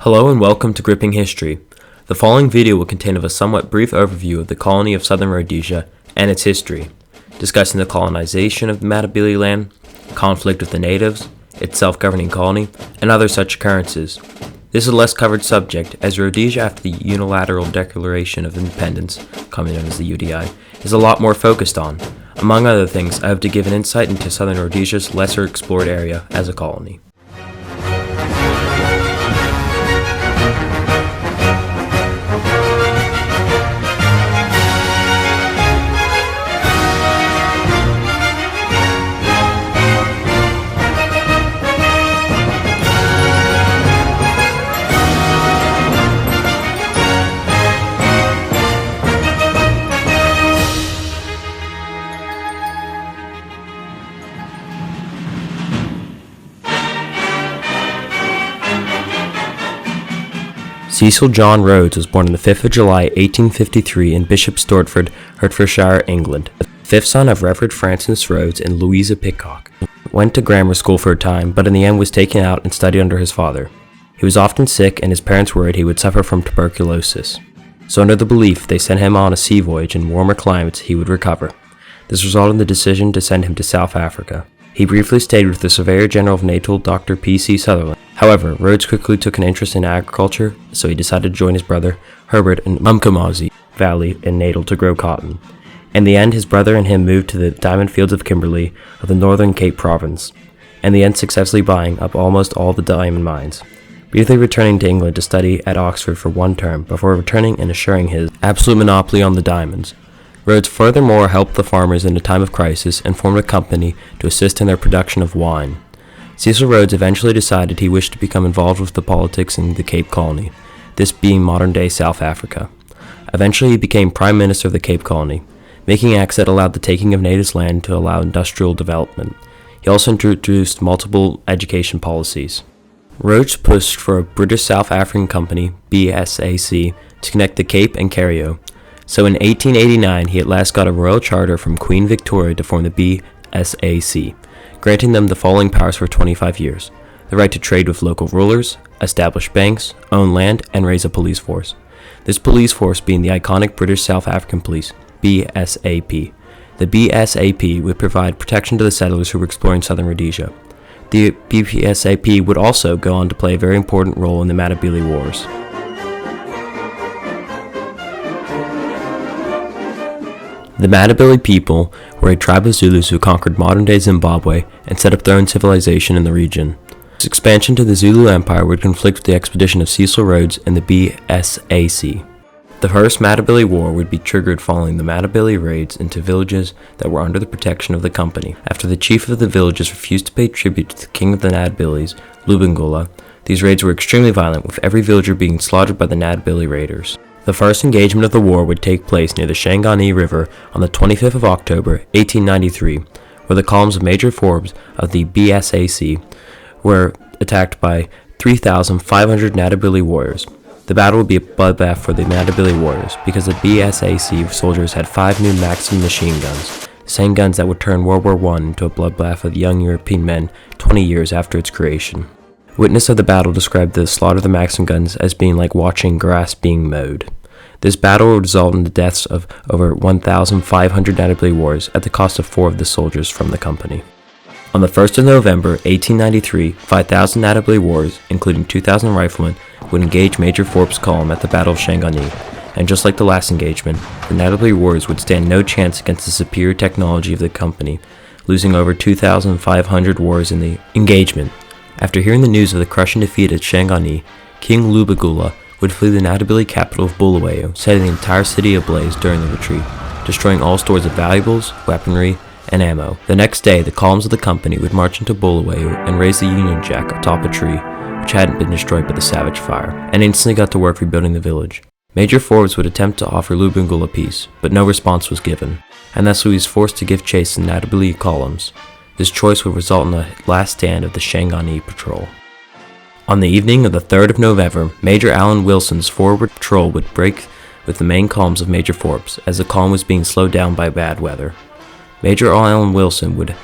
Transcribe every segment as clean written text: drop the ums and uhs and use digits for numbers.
Hello and welcome to Gripping History. The following video will contain a somewhat brief overview of the Colony of Southern Rhodesia and its history, discussing the colonization of the Matabele land, conflict with the natives, its self-governing colony, and other such occurrences. This is a less covered subject, as Rhodesia after the Unilateral Declaration of Independence, commonly known as the UDI, is a lot more focused on. Among other things, I hope to give an insight into Southern Rhodesia's lesser explored area as a colony. Cecil John Rhodes was born on the 5th of July, 1853 in Bishop Stortford, Hertfordshire, England, the fifth son of Reverend Francis Rhodes and Louisa Pidcock. Went to grammar school for a time, but in the end was taken out and studied under his father. He was often sick, and his parents worried he would suffer from tuberculosis. So under the belief they sent him on a sea voyage in warmer climates, he would recover. This resulted in the decision to send him to South Africa. He briefly stayed with the Surveyor General of Natal, Dr. P.C. Sutherland. However, Rhodes quickly took an interest in agriculture, so he decided to join his brother, Herbert, in Mumkomazi Valley in Natal to grow cotton. In the end, his brother and him moved to the diamond fields of Kimberley of the Northern Cape Province, in the end successfully buying up almost all the diamond mines, briefly returning to England to study at Oxford for one term, before returning and assuring his absolute monopoly on the diamonds. Rhodes furthermore helped the farmers in a time of crisis and formed a company to assist in their production of wine. Cecil Rhodes eventually decided he wished to become involved with the politics in the Cape Colony, this being modern-day South Africa. Eventually he became Prime Minister of the Cape Colony, making acts that allowed the taking of natives' land to allow industrial development. He also introduced multiple education policies. Rhodes pushed for a British South African company, BSAC, to connect the Cape and Cario. So in 1889, he at last got a royal charter from Queen Victoria to form the BSAC, granting them the following powers for 25 years: the right to trade with local rulers, establish banks, own land, and raise a police force. This police force being the iconic British South African Police, BSAP. The BSAP would provide protection to the settlers who were exploring southern Rhodesia. The BSAP would also go on to play a very important role in the Matabele Wars. The Matabele people were a tribe of Zulus who conquered modern-day Zimbabwe and set up their own civilization in the region. This expansion to the Zulu Empire would conflict with the expedition of Cecil Rhodes and the BSAC. The First Matabele War would be triggered following the Matabele raids into villages that were under the protection of the company. After the chief of the villages refused to pay tribute to the king of the Nadabeles, Lubangula, these raids were extremely violent, with every villager being slaughtered by the Matabele raiders. The first engagement of the war would take place near the Shangani River on the 25th of October, 1893, where the columns of Major Forbes of the BSAC were attacked by 3,500 Matabele warriors. The battle would be a bloodbath for the Matabele warriors, because the BSAC soldiers had 5 new Maxim machine guns, the same guns that would turn World War I into a bloodbath of young European men 20 years after its creation. Witness of the battle described the slaughter of the Maxim guns as being like watching grass being mowed. This battle would result in the deaths of over 1,500 Matabele warriors at the cost of 4 of the soldiers from the company. On the 1st of November, 1893, 5,000 Matabele warriors, including 2,000 riflemen, would engage Major Forbes' column at the Battle of Shangani, and just like the last engagement, the Matabele warriors would stand no chance against the superior technology of the company, losing over 2,500 warriors in the engagement. After hearing the news of the crushing defeat at Shangani, King Lubangula would flee the Matabele capital of Bulawayo, setting the entire city ablaze during the retreat, destroying all stores of valuables, weaponry, and ammo. The next day, the columns of the company would march into Bulawayo and raise the Union Jack atop a tree, which hadn't been destroyed by the savage fire, and instantly got to work rebuilding the village. Major Forbes would attempt to offer Lubangula peace, but no response was given, and thus he was forced to give chase to the Matabele columns. This choice would result in the last stand of the Shangani patrol. On the evening of the 3rd of November, Major Allen Wilson's forward patrol would break with the main columns of Major Forbes, as the column was being slowed down by bad weather. Major Allen Wilson would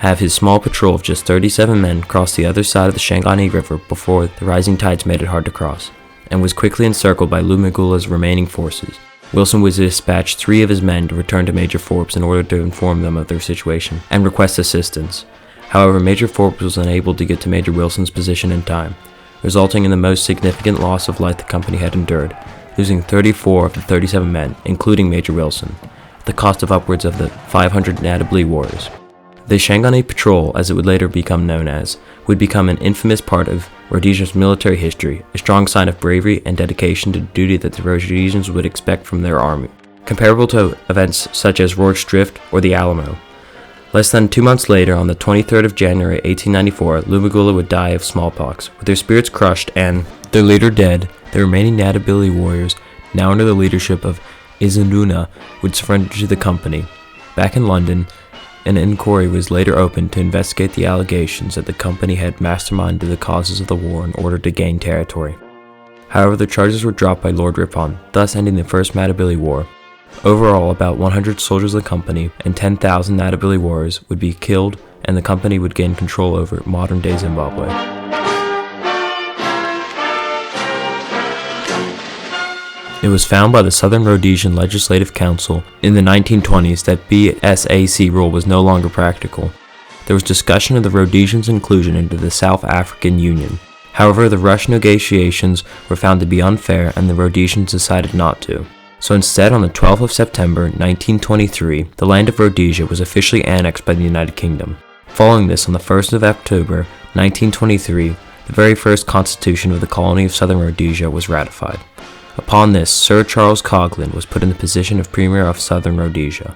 have his small patrol of just 37 men cross the other side of the Shangani River before the rising tides made it hard to cross, and was quickly encircled by Lumigula's remaining forces. Wilson would dispatch 3 of his men to return to Major Forbes in order to inform them of their situation and request assistance. However, Major Forbes was unable to get to Major Wilson's position in time, resulting in the most significant loss of life the company had endured, losing 34 of the 37 men, including Major Wilson, at the cost of upwards of the 500 Natablee warriors. The Shangani Patrol, as it would later become known as, would become an infamous part of Rhodesia's military history, a strong sign of bravery and dedication to duty that the Rhodesians would expect from their army, comparable to events such as Rorke's Drift or the Alamo. Less than 2 months later, on the 23rd of January 1894, Lumigula would die of smallpox, with their spirits crushed and their leader dead. The remaining Natablee warriors, now under the leadership of Izunduna, would surrender to the company. Back in London, an inquiry was later opened to investigate the allegations that the company had masterminded the causes of the war in order to gain territory. However, the charges were dropped by Lord Ripon, thus ending the First Matabele War. Overall, about 100 soldiers of the company and 10,000 Natabele warriors would be killed, and the company would gain control over modern-day Zimbabwe. It was found by the Southern Rhodesian Legislative Council in the 1920s that BSAC rule was no longer practical. There was discussion of the Rhodesians' inclusion into the South African Union. However, the Rush negotiations were found to be unfair and the Rhodesians decided not to. So instead, on the 12th of September 1923, the land of Rhodesia was officially annexed by the United Kingdom. Following this, on the 1st of October 1923, the very first constitution of the Colony of Southern Rhodesia was ratified. Upon this, Sir Charles Coghlan was put in the position of Premier of Southern Rhodesia.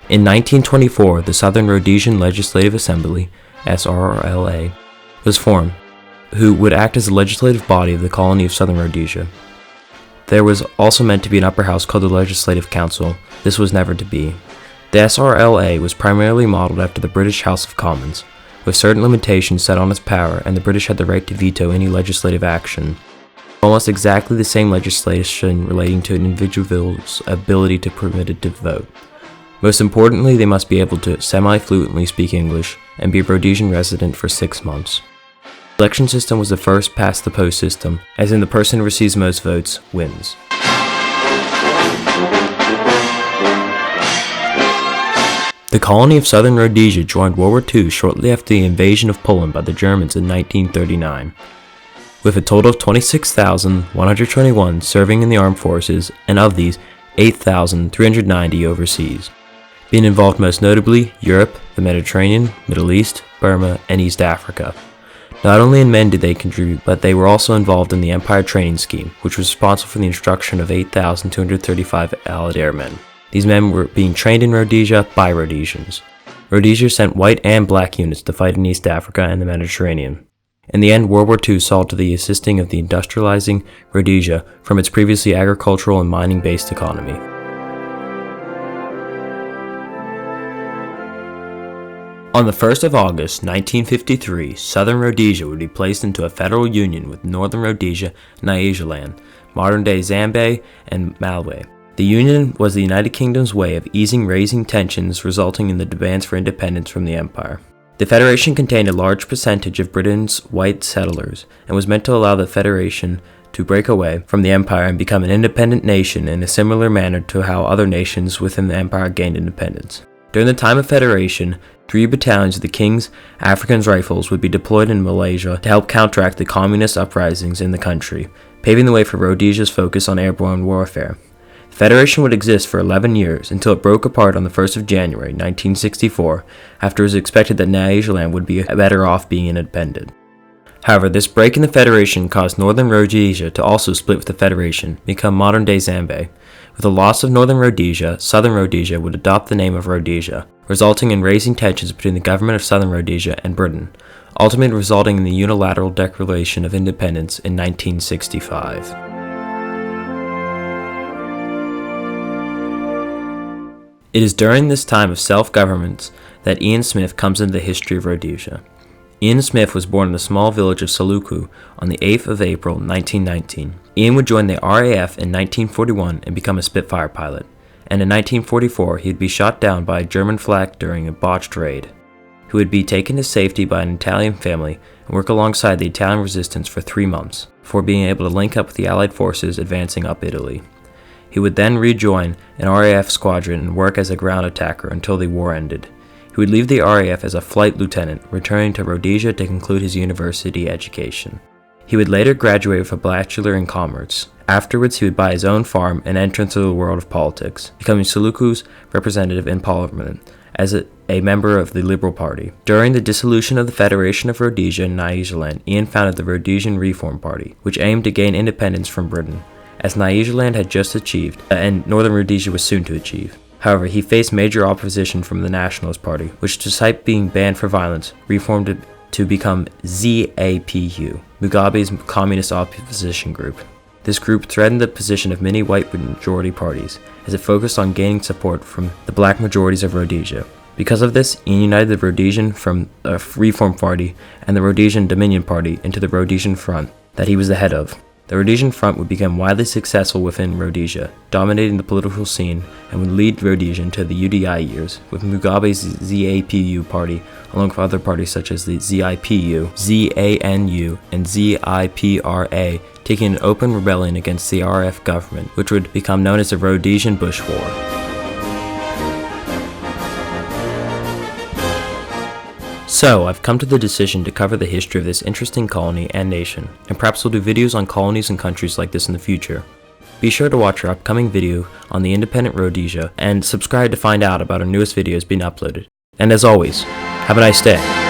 In 1924, the Southern Rhodesian Legislative Assembly, SRLA, was formed, who would act as the legislative body of the Colony of Southern Rhodesia. There was also meant to be an upper house called the Legislative Council. This was never to be. The SRLA was primarily modeled after the British House of Commons, with certain limitations set on its power, and the British had the right to veto any legislative action. Almost exactly the same legislation relating to an individual's ability to permitted to vote. Most importantly, they must be able to semi-fluently speak English and be a Rhodesian resident for 6 months. The election system was the first past the post system, as in the person who receives most votes wins. The Colony of Southern Rhodesia joined World War II shortly after the invasion of Poland by the Germans in 1939. With a total of 26,121 serving in the armed forces, and of these, 8,390 overseas, being involved most notably Europe, the Mediterranean, Middle East, Burma, and East Africa. Not only in men did they contribute, but they were also involved in the Empire Training Scheme, which was responsible for the instruction of 8,235 Allied airmen. These men were being trained in Rhodesia by Rhodesians. Rhodesia sent white and black units to fight in East Africa and the Mediterranean. In the end, World War II saw to the assisting of the industrializing Rhodesia from its previously agricultural and mining-based economy. On the 1st of August 1953, Southern Rhodesia would be placed into a federal union with Northern Rhodesia and Nyasaland, modern-day Zambia and Malawi. The union was the United Kingdom's way of easing raising tensions resulting in the demands for independence from the empire. The Federation contained a large percentage of Britain's white settlers and was meant to allow the Federation to break away from the empire and become an independent nation in a similar manner to how other nations within the empire gained independence. During the time of Federation, 3 battalions of the King's African Rifles would be deployed in Malaysia to help counteract the communist uprisings in the country, paving the way for Rhodesia's focus on airborne warfare. The Federation would exist for 11 years until it broke apart on the 1st of January 1964, after it was expected that Nyasaland would be better off being independent. However, this break in the Federation caused Northern Rhodesia to also split with the Federation, become modern-day Zambia. With the loss of Northern Rhodesia, Southern Rhodesia would adopt the name of Rhodesia, resulting in raising tensions between the government of Southern Rhodesia and Britain, ultimately resulting in the unilateral Declaration of Independence in 1965. It is during this time of self-government that Ian Smith comes into the history of Rhodesia. Ian Smith was born in the small village of Saluku on the 8th of April 1919. Ian would join the RAF in 1941 and become a Spitfire pilot, and in 1944 he would be shot down by a German flak during a botched raid. He He would be taken to safety by an Italian family and work alongside the Italian resistance for 3 months, before being able to link up with the Allied forces advancing up Italy. He would then rejoin an RAF squadron and work as a ground attacker until the war ended. He would leave the RAF as a flight lieutenant, returning to Rhodesia to conclude his university education. He would later graduate with a bachelor in commerce. Afterwards, he would buy his own farm and enter into the world of politics, becoming Suluku's representative in Parliament as a member of the Liberal Party. During the dissolution of the Federation of Rhodesia and Nyasaland, Ian founded the Rhodesian Reform Party, which aimed to gain independence from Britain, as Nyasaland had just achieved, and Northern Rhodesia was soon to achieve. However, he faced major opposition from the Nationalist Party, which, despite being banned for violence, reformed it to become ZAPU, Mugabe's communist opposition group. This group threatened the position of many white majority parties, as it focused on gaining support from the black majorities of Rhodesia. Because of this, Ian united the Rhodesian Reform Party and the Rhodesian Dominion Party into the Rhodesian Front that he was the head of. The Rhodesian Front would become widely successful within Rhodesia, dominating the political scene, and would lead Rhodesia into the UDI years, with Mugabe's ZAPU party, along with other parties such as the ZIPU, ZANU, and ZIPRA, taking an open rebellion against the RF government, which would become known as the Rhodesian Bush War. So, I've come to the decision to cover the history of this interesting colony and nation, and perhaps we'll do videos on colonies and countries like this in the future. Be sure to watch our upcoming video on the independent Rhodesia, and subscribe to find out about our newest videos being uploaded. And as always, have a nice day.